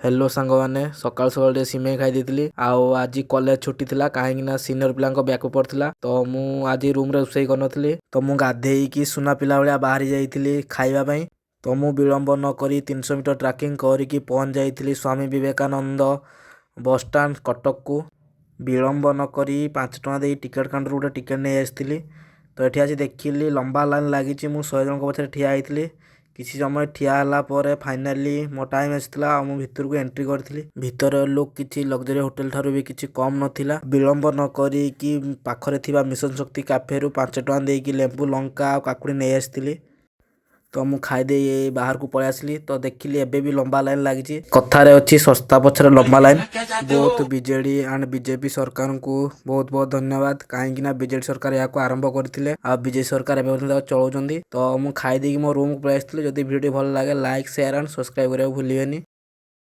Hello सांग मैंने सकाल सकाल सिमेई खाई देती आज कॉलेज छुट्टी थिला कहीं सीनियर पिला बैकअप पड़ता तो मु आज रूम रे रोषे कर तो मु गाधेकी सुना पिला भाया बाहरी जाइली खाइबापी तो मु विलंब नक 300 मीटर ट्रैकिंग करके पहुँच जाइली स्वामी विवेकानंद बस स्टाण्ड कटक को विलंब नक 5 टଙ୍କା दे टिकेट काउंटर गोटे टिकेट नहीं आसती तो ये आज देखिली लंबा लाइन लगी 100 जन पछे ठिया होती किसी समय ठिया होला पर फाइनाली मो टाइम आसला मु भितर को एंट्री करथिली भितर लोक किसी लग्जरी होटल ठारू भी किसी कम नथिला विलंब न करी कि पाखरे थिबा मिशन शक्ति कैफे रु 5 टଙ୍କା देकी लेंबू लंका काकुड़ी नहीं आसती तो मु खाईदे बाहर को पलि आसली तो देखिली एबे भी लंबा लाइन लगी कथारे अच्छी सस्ता पछरे लंबा लाइन बहुत बीजेडी एंड बीजेपी सरकार को बहुत बहुत धन्यवाद कहीं बीजेडी सरकार या आरंभ करते बीजेपी सरकार एवं चलाउछंती तो मु खाईदे मो रूम को पलि आसली जदि वीडियो भल लगे लाइक शेयर एंड सब्सक्राइब करिया भूलिबेनी।